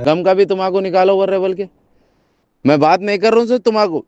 गम का भी तम्बाकू निकालो बोल रहे, बोल के मैं बात नहीं कर रहा हूँ सिर्फ तम्बाकू।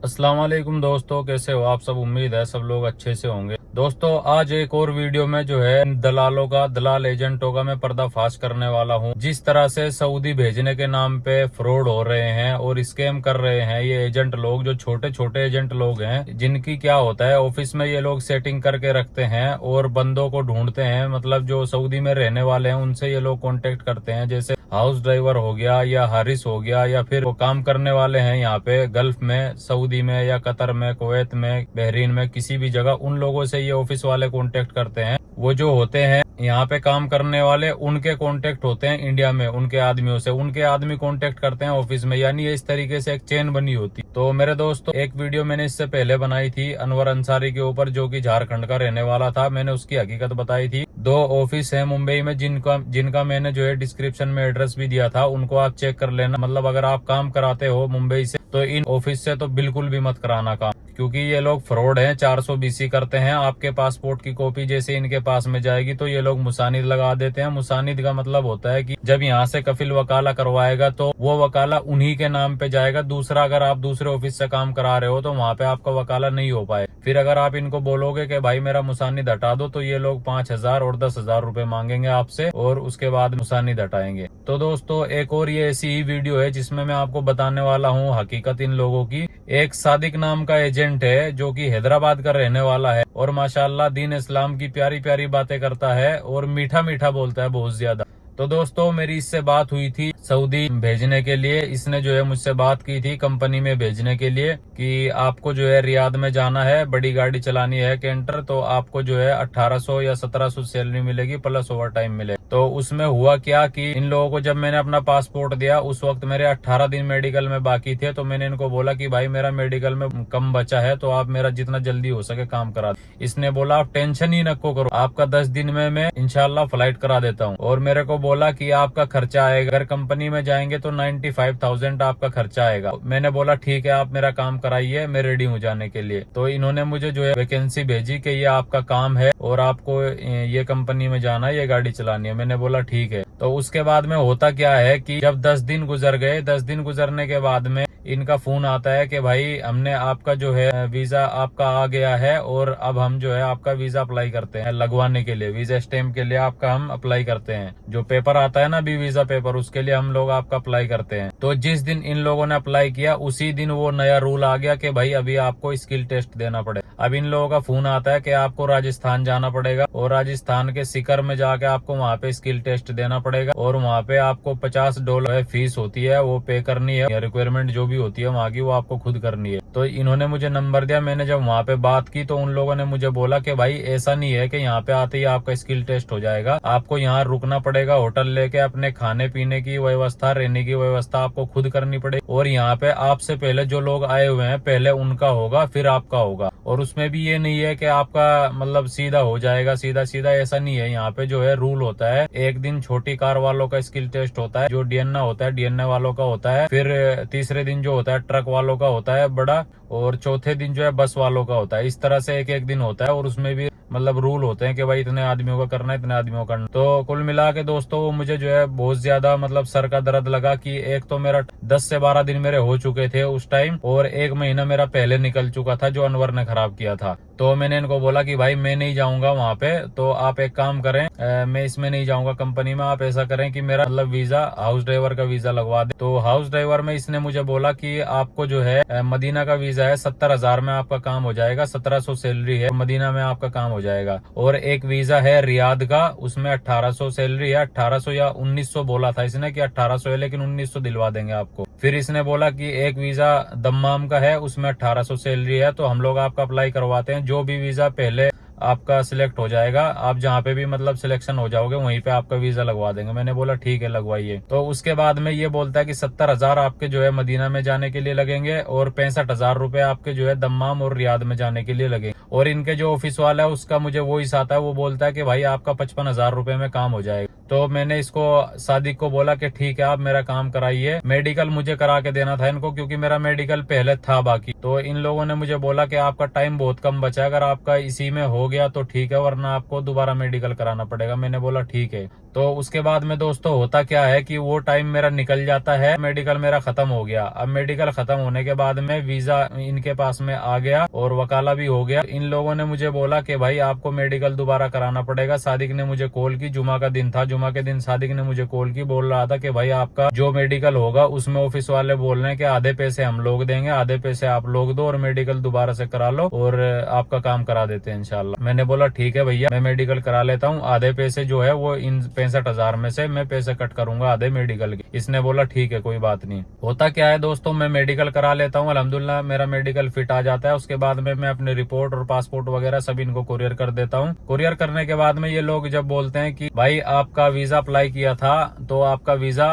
अस्सलाम वालेकुम दोस्तों, कैसे हो आप सब। उम्मीद है सब लोग अच्छे से होंगे। दोस्तों आज एक और वीडियो में जो है दलालों का, दलाल एजेंटों का मैं पर्दाफाश करने वाला हूं। जिस तरह से सऊदी भेजने के नाम पे फ्रॉड हो रहे हैं और स्कैम कर रहे हैं ये एजेंट लोग, जो छोटे छोटे एजेंट लोग हैं, जिनकी क्या होता है ऑफिस में ये लोग सेटिंग करके रखते हैं और बंदों को ढूंढते हैं। मतलब जो सऊदी में रहने वाले हैं उनसे ये लोग कॉन्टेक्ट करते हैं, जैसे हाउस ड्राइवर हो गया या हारिस हो गया, या फिर वो काम करने वाले हैं यहाँ पे गल्फ में, सऊदी में या कतर में, कुवैत में, बहरीन में, किसी भी जगह उन लोगों से ये ऑफिस वाले कांटेक्ट करते हैं। वो जो होते हैं यहाँ पे काम करने वाले, उनके कांटेक्ट होते हैं इंडिया में उनके आदमियों से, उनके आदमी कांटेक्ट करते हैं ऑफिस में, यानी इस तरीके से एक चेन बनी होती। तो मेरे दोस्तों एक वीडियो मैंने इससे पहले बनाई थी अनवर अंसारी के ऊपर, जो कि झारखंड का रहने वाला था। मैंने उसकी हकीकत बताई थी। 2 ऑफिस है मुंबई में जिनका मैंने जो है डिस्क्रिप्शन में एड्रेस भी दिया था, उनको आप चेक कर लेना। मतलब अगर आप काम कराते हो मुंबई से तो इन ऑफिस से तो बिल्कुल भी मत कराना काम, क्योंकि ये लोग फ्रॉड हैं, 420 करते हैं। आपके पासपोर्ट की कॉपी जैसे इनके पास में जाएगी तो ये लोग मुसानिद लगा देते हैं। मुसानिद का मतलब होता है कि जब यहाँ से कफिल वकाला करवाएगा तो वो वकाला उन्हीं के नाम पे जाएगा। दूसरा अगर आप दूसरे ऑफिस से काम करा रहे हो तो वहाँ पे आपका वकाला नहीं हो पाए। फिर अगर आप इनको बोलोगे कि भाई मेरा मुसानिद हटा दो तो ये लोग 5,000 और 10,000 रुपए मांगेंगे आपसे और उसके बाद मुसानिद हटाएंगे। तो दोस्तों एक और ये ऐसी ही वीडियो है जिसमें मैं आपको बताने वाला हूँ हकीकत इन लोगों की। एक सादिक नाम का एजेंट है जो कि हैदराबाद का रहने वाला है और माशाल्लाह दीन इस्लाम की प्यारी प्यारी बातें करता है और मीठा मीठा बोलता है बहुत ज्यादा। तो दोस्तों मेरी इससे बात हुई थी सऊदी भेजने के लिए। इसने जो है मुझसे बात की थी कंपनी में भेजने के लिए कि आपको जो है रियाद में जाना है, बड़ी गाड़ी चलानी है कैंटर, तो आपको जो है 1800 या 1700 सैलरी मिलेगी प्लस ओवर टाइम मिले। तो उसमें हुआ क्या कि इन लोगों को जब मैंने अपना पासपोर्ट दिया उस वक्त मेरे 18 दिन मेडिकल में बाकी थे। तो मैंने इनको बोला कि भाई मेरा मेडिकल में कम बचा है तो आप मेरा जितना जल्दी हो सके काम करा दो। इसने बोला आप टेंशन ही नको करो, आपका 10 दिन में मैं इंशाल्लाह फ्लाइट करा देता हूँ। और मेरे को बोला कि आपका खर्चा आएगा, अगर कंपनी में जाएंगे तो 95,000 आपका खर्चा आएगा। मैंने बोला ठीक है आप मेरा काम कराइए, मैं रेडी हूँ जाने के लिए। तो इन्होंने मुझे जो है वैकेंसी भेजी कि ये आपका काम है और आपको ये कंपनी में जाना है, ये गाड़ी चलानी है। मैंने बोला ठीक है। तो उसके बाद में होता क्या है कि जब 10 दिन गुजर गए, 10 दिन गुजरने के बाद में इनका फोन आता है कि भाई हमने आपका जो है वीजा आपका आ गया है और अब हम जो है आपका वीजा अप्लाई करते हैं लगवाने के लिए, वीजा स्टैम्प के लिए आपका हम अप्लाई करते हैं। जो पेपर आता है ना अभी वीजा पेपर, उसके लिए हम लोग आपका अप्लाई करते हैं। तो जिस दिन इन लोगों ने अप्लाई किया उसी दिन वो नया रूल आ गया कि भाई अभी आपको स्किल टेस्ट देना पड़ेगा। अब इन लोगों का फोन आता है कि आपको राजस्थान जाना पड़ेगा और राजस्थान के सीकर में जाके आपको वहाँ पे स्किल टेस्ट देना पड़ेगा और वहाँ पे आपको $50 फीस होती है, वो पे करनी है। रिक्वायरमेंट जो भी होती है वहाँ की वो आपको खुद करनी है। तो इन्होंने मुझे नंबर दिया, मैंने जब वहाँ पे बात की तो उन लोगों ने मुझे बोला कि भाई ऐसा नहीं है कि यहाँ पे आते ही आपका स्किल टेस्ट हो जाएगा, आपको यहाँ रुकना पड़ेगा, होटल लेके अपने खाने पीने की व्यवस्था, रहने की व्यवस्था आपको खुद करनी पड़ेगी। और यहाँ पे आपसे पहले जो लोग आए हुए हैं पहले उनका होगा फिर आपका होगा। और उसमें भी ये नहीं है कि आपका मतलब सीधा हो जाएगा, सीधा सीधा ऐसा नहीं है। यहाँ पे जो है रूल होता है, एक दिन छोटी कार वालों का स्किल टेस्ट होता है, जो डीएनए होता है डीएनए वालों का होता है, फिर तीसरे दिन जो होता है ट्रक वालों का होता है बड़ा, और चौथे दिन जो है बस वालों का होता है। इस तरह से एक एक दिन होता है और उसमें भी मतलब रूल होते हैं कि भाई इतने आदमियों का करना है, इतने आदमियों का करना। तो कुल मिला के दोस्तों मुझे जो है बहुत ज्यादा मतलब सर का दर्द लगा कि एक तो मेरा 10 से 12 दिन मेरे हो चुके थे उस टाइम और 1 महीना मेरा पहले निकल चुका था जो अनवर ने खराब किया था। तो मैंने इनको बोला कि भाई मैं नहीं जाऊंगा वहाँ पे, तो आप एक काम करें, मैं इसमें नहीं जाऊंगा कंपनी में, आप ऐसा करें कि मेरा मतलब वीजा हाउस ड्राइवर का वीजा लगवा दे। तो हाउस ड्राइवर में इसने मुझे बोला कि आपको जो है मदीना का वीजा है, 70,000 में आपका काम हो जाएगा, 1700 सैलरी है, मदीना में आपका काम हो जाएगा। और एक वीजा है रियाद का, उसमें 1800 सैलरी है, 1800 या 1900 बोला था इसने कि 1800 है लेकिन 1900 दिलवा देंगे आपको। फिर इसने बोला कि एक वीजा दम्माम का है, उसमें 1800 सैलरी है, तो हम लोग आपका अप्लाई करवाते हैं, जो भी वीजा पहले आपका सिलेक्ट हो जाएगा, आप जहाँ पे भी मतलब सिलेक्शन हो जाओगे वहीं पे आपका वीजा लगवा देंगे। मैंने बोला ठीक है लगवाइए। तो उसके बाद में ये बोलता है कि 70,000 आपके जो है मदीना में जाने के लिए लगेंगे और 65,000 रुपए आपके जो है दम्माम और रियाद में जाने के लिए लगेंगे। और इनके जो ऑफिस वाला है उसका मुझे वो हिस्सा आता है, वो बोलता है कि भाई आपका 55,000 रुपए में काम हो जाएगा। तो मैंने इसको सादिक को बोला कि ठीक है आप मेरा काम कराइए। मेडिकल मुझे करा के देना था इनको क्योंकि मेरा मेडिकल पहले था बाकी। तो इन लोगों ने मुझे बोला कि आपका टाइम बहुत कम बचा है, अगर आपका इसी में हो हो गया तो ठीक है, वरना आपको दोबारा मेडिकल कराना पड़ेगा। मैंने बोला ठीक है। तो उसके बाद में दोस्तों होता क्या है कि वो टाइम मेरा निकल जाता है, मेडिकल मेरा खत्म हो गया। अब मेडिकल खत्म होने के बाद में वीजा इनके पास में आ गया और वकाला भी हो गया। इन लोगों ने मुझे बोला कि भाई आपको मेडिकल दोबारा कराना पड़ेगा। सादिक ने मुझे कॉल की, जुमा का दिन था, जुमा के दिन सादिक ने मुझे कॉल की, बोल रहा था कि भाई आपका जो मेडिकल होगा उसमें ऑफिस वाले बोल रहे हैं कि आधे पैसे हम लोग देंगे, आधे पैसे आप लोग दो और मेडिकल दोबारा से करा लो और आपका काम करा देते हैं इंशाल्लाह। मैंने बोला ठीक है भैया, मैं मेडिकल करा लेता हूँ, आधे पैसे जो है वो इन 65,000 में से मैं पैसे कट करूंगा आधे मेडिकल के। इसने बोला ठीक है कोई बात नहीं। होता क्या है दोस्तों, मैं मेडिकल करा लेता हूँ, अल्हम्दुलिल्लाह मेरा मेडिकल फिट आ जाता है। उसके बाद में मैं अपने रिपोर्ट और पासपोर्ट वगैरह सब इनको कुरियर कर देता हूँ। कुरियर करने के बाद में ये लोग जब बोलते हैं कि भाई आपका वीजा अप्लाई किया था तो आपका वीजा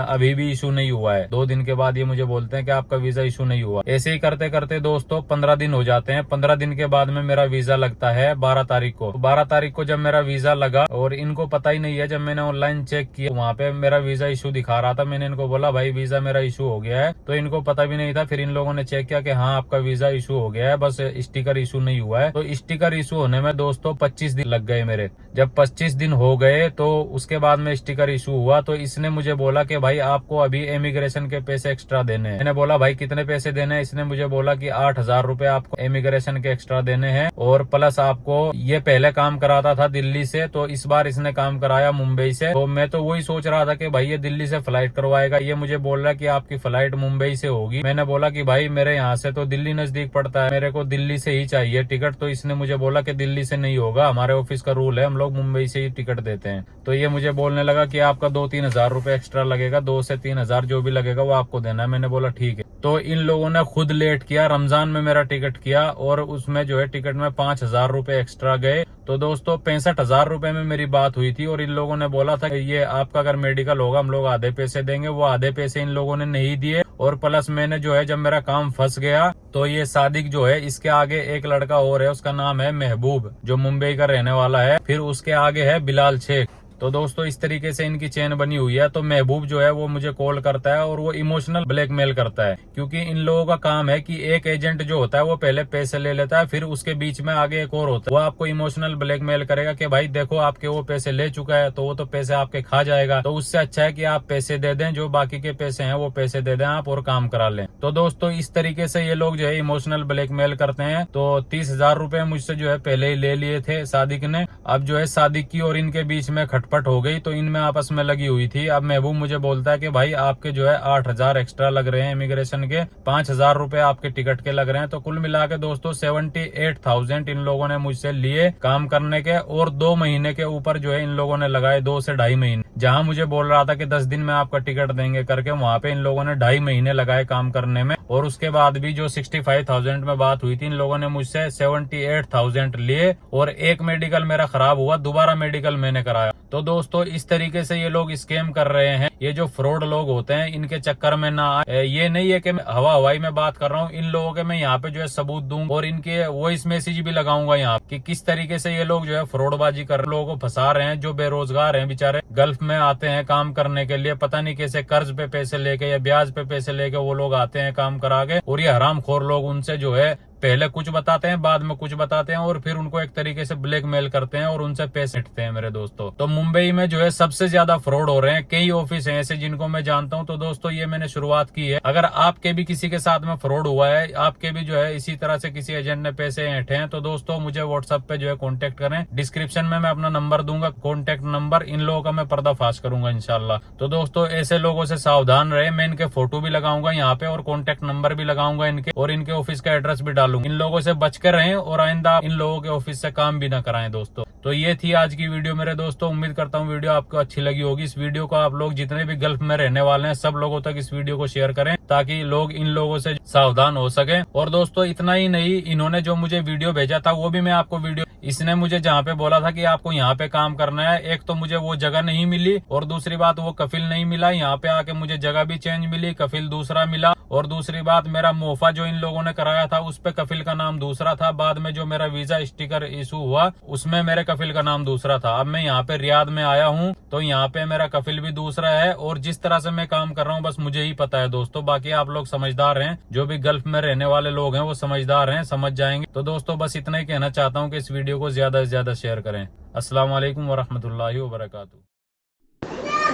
अभी भी इशू नहीं हुआ है, 2 दिन के बाद ये मुझे बोलते हैं कि आपका वीजा इशू नहीं हुआ। ऐसे ही करते करते दोस्तों 15 दिन हो जाते हैं। 15 दिन के बाद में मेरा वीजा लगता है 12 तारीख को। 12 तारीख को जब मेरा वीजा लगा और इनको पता ही नहीं है, जब मैंने ऑनलाइन चेक किया वहाँ पे मेरा वीजा इशू दिखा रहा था। मैंने इनको बोला भाई वीजा मेरा इशू हो गया है, तो इनको पता भी नहीं था। फिर इन लोगों ने चेक किया कि हाँ आपका वीजा इशू हो गया है, बस स्टिकर इशू नहीं हुआ है। तो स्टिकर इशू होने में दोस्तों 25 दिन लग गए मेरे। जब 25 दिन हो गए तो उसके बाद में स्टिकर इशू हुआ। तो इसने मुझे बोला कि भाई आपको अभी इमिग्रेशन के पैसे एक्स्ट्रा देने हैं। मैंने बोला भाई कितने पैसे देने हैं? इसने मुझे बोला कि 8,000 रुपए आपको इमिग्रेशन के एक्स्ट्रा देने हैं और प्लस आपको ये पहले काम कराता था दिल्ली से, तो इस बार इसने काम कराया मुंबई से। तो मैं तो वही सोच रहा था कि भाई ये दिल्ली से फ्लाइट करवाएगा, ये मुझे बोल रहा है कि आपकी फ्लाइट मुंबई से होगी। मैंने बोला कि भाई मेरे यहाँ से तो दिल्ली नजदीक पड़ता है, मेरे को दिल्ली से ही चाहिए टिकट। तो इसने मुझे बोला कि दिल्ली से नहीं होगा, हमारे ऑफिस का रूल है, हम लोग मुंबई से ही टिकट देते हैं। तो ये मुझे बोलने लगा कि आपका 2-3 हजार रुपए एक्स्ट्रा लगेगा, 2 से 3 हजार जो भी लगेगा वो आपको देना है। मैंने बोला ठीक है। तो इन लोगों ने खुद लेट किया, रमजान में मेरा टिकट किया और उसमें जो है टिकट में 5,000 रुपए एक्स्ट्रा गए। तो दोस्तों 65,000 रुपए में मेरी बात हुई थी और इन लोगों ने बोला था कि ये आपका अगर मेडिकल होगा हम लोग आधे पैसे देंगे। वो आधे पैसे इन लोगों ने नहीं दिए और प्लस मैंने जो है जब मेरा काम फंस गया तो ये सादिक जो है, इसके आगे एक लड़का और है, उसका नाम है महबूब, जो मुंबई का रहने वाला है। फिर उसके आगे है बिलाल शेख। तो दोस्तों इस तरीके से इनकी चेन बनी हुई है। तो महबूब जो है वो मुझे कॉल करता है और वो इमोशनल ब्लैकमेल करता है, क्योंकि इन लोगों का काम है कि एक एजेंट जो होता है वो पहले पैसे ले लेता है, फिर उसके बीच में आगे एक और होता है, वो आपको इमोशनल ब्लैकमेल करेगा कि भाई देखो आपके वो पैसे ले चुका है, तो वो तो पैसे आपके खा जाएगा, तो उससे अच्छा है कि आप पैसे दे दें, जो बाकी के पैसे हैं वो पैसे दे दें आप और काम करा लें। तो दोस्तों इस तरीके से ये लोग जो है इमोशनल ब्लैकमेल करते हैं। तो 30,000 रुपए मुझसे जो है पहले ही ले लिए थे सादिक ने। अब जो है सादिक की और इनके बीच में खटपट हो गई, तो इनमें आपस में लगी हुई थी। अब महबूब मुझे बोलता है कि भाई आपके जो है 8,000 एक्स्ट्रा लग रहे हैं इमिग्रेशन के, 5,000 रुपए आपके टिकट के लग रहे हैं। तो कुल मिला के दोस्तों 78,000 इन लोगों ने मुझसे लिए काम करने के और 2 महीने के ऊपर जो है इन लोगों ने लगाए, 2 से 2.5 महीने। जहां मुझे बोल रहा था कि 10 दिन में आपका टिकट देंगे करके, वहां पे इन लोगों ने 2.5 महीने लगाए काम करने में। और उसके बाद भी जो 65,000 में बात हुई थी, इन लोगों ने मुझसे 78,000 लिए और एक मेडिकल मेरा खराब हुआ, दोबारा मेडिकल मैंने कराया। तो दोस्तों इस तरीके से ये लोग स्कैम कर रहे हैं। ये जो फ्रॉड लोग होते हैं इनके चक्कर में ना आए। ये नहीं है कि मैं हवाई में बात कर रहा हूँ, इन लोगों के मैं यहाँ पे जो है सबूत दूं और इनके वॉइस मैसेज भी लगाऊंगा यहाँ कि किस तरीके से ये लोग जो है फ्रॉडबाजी कर लोगों को फंसा रहे हैं। जो बेरोजगार हैं बेचारे, गल्फ में आते हैं काम करने के लिए, पता नहीं कैसे कर्ज पे पैसे लेके या ब्याज पे पैसे लेके वो लोग आते हैं काम करा के, और ये हरामखोर लोग उनसे जो है पहले कुछ बताते हैं, बाद में कुछ बताते हैं और फिर उनको एक तरीके से ब्लैकमेल करते हैं और उनसे पैसे हटते हैं मेरे दोस्तों। तो मुंबई में जो है सबसे ज्यादा फ्रॉड हो रहे हैं। कई ऑफिस हैं ऐसे जिनको मैं जानता हूं। तो दोस्तों ये मैंने शुरुआत की है। अगर आपके भी किसी के साथ में फ्रॉड हुआ है, आपके भी जो है इसी तरह से किसी एजेंट ने पैसे हटे हैं, तो दोस्तों मुझे व्हाट्सएप पे जो है कॉन्टेक्ट करें। डिस्क्रिप्शन में मैं अपना नंबर दूंगा, कॉन्टेक्ट नंबर। इन लोगों का मैं पर्दाफाश करूंगा इंशाल्लाह। तो दोस्तों ऐसे लोगों से सावधान रहे। मैं इनके फोटो भी लगाऊंगा यहाँ पे और कॉन्टेक्ट नंबर भी लगाऊंगा इनके, और इनके ऑफिस का एड्रेस भी डालूंगा। इन लोगों से बच कर रहें और आइंदा इन लोगों के ऑफिस से काम भी ना कराएं दोस्तों। तो ये थी आज की वीडियो मेरे दोस्तों। उम्मीद करता हूँ वीडियो आपको अच्छी लगी होगी। इस वीडियो को आप लोग जितने भी गल्फ में रहने वाले हैं सब लोगों तक इस वीडियो को शेयर करें, ताकि लोग इन लोगों से सावधान हो सके। और दोस्तों इतना ही नहीं, इन्होंने जो मुझे वीडियो भेजा था वो भी मैं आपको वीडियो, इसने मुझे जहाँ पे बोला था कि आपको यहाँ पे काम करना है, एक तो मुझे वो जगह नहीं मिली और दूसरी बात वो कफिल नहीं मिला। यहाँ पे आके मुझे जगह भी चेंज मिली, कफिल दूसरा मिला और दूसरी बात, मेरा मोफा जो इन लोगों ने कराया था उस पे कफिल का नाम दूसरा था। बाद में जो मेरा वीजा स्टिकर इशू हुआ उसमें मेरे कफिल का नाम दूसरा था। अब मैं यहाँ पे रियाद में आया हूँ तो यहाँ पे मेरा कफिल भी दूसरा है। और जिस तरह से मैं काम कर रहा हूँ बस मुझे ही पता है दोस्तों, बाकी आप लोग समझदार हैं, जो भी गल्फ में रहने वाले लोग हैं वो समझदार हैं, समझ जाएंगे। तो दोस्तों बस इतना ही कहना चाहता हूँ कि इस वीडियो को ज्यादा से ज्यादा शेयर करें। अस्सलाम वालेकुम वरहमतुल्लाहि वबरकातुहू।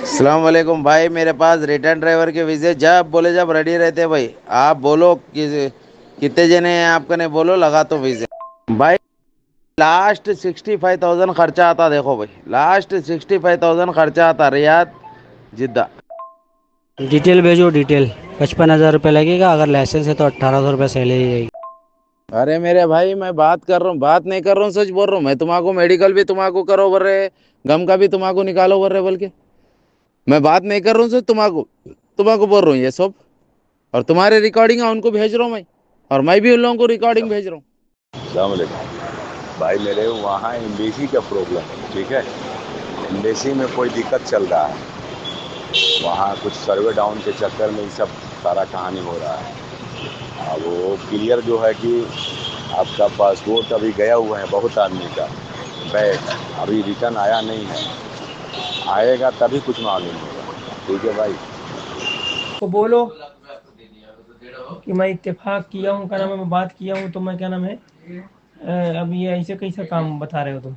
अस्सलाम वालेकुम भाई, मेरे पास रिटर्न ड्राइवर के वीज़े जब बोले जब रेडी रहते भाई। आप बोलो कितने जने हैं आपके, ने बोलो लगा तो वीज़े भाई। लास्ट 65,000 खर्चा आता, देखो भाई लास्ट 65,000 खर्चा आता रियाद जिद्दा। डिटेल भेजो, डिटेल 55,000 रुपये लगेगा। अगर लाइसेंस है तो 1800 रुपये सैलरी रहेगी। अरे मेरे भाई मैं बात कर रहा हूँ, बात नहीं कर रहा हूँ, सच बोल रहा हूँ मैं। तुम्हारा मेडिकल भी तुम्हारा करो बोल रहे, गम का भी तुम्हारा निकालो बोल रहे, बल्कि मैं बात नहीं कर रहा हूँ सर, तुम्हारा बोल रहा हूँ ये सब। और तुम्हारे रिकॉर्डिंग उनको भेज रहा हूँ मैं, और मैं भी उन लोगों को रिकॉर्डिंग भेज रहा हूँ। अस्सलाम वालेकुम भाई, मेरे वहाँ एम्बेसी का प्रॉब्लम है, ठीक है। एम्बेसी में कोई दिक्कत चल रहा है, वहाँ कुछ सर्वे डाउन के चक्कर में ये सब सारा कहानी हो रहा है। अब वो क्लियर जो है कि आपका पासपोर्ट अभी गया हुआ है बहुत आदमी का, बैग अभी रिटर्न आया नहीं है, आएगा तभी कुछ मालूम होगा, ठीक है भाई। को बोलो कि मैं इत्तेफाक किया हूँ, क्या नाम है, मैं बात किया हूँ, तो मैं क्या नाम है अब ये ऐसे कैसा काम बता रहे हो तुम।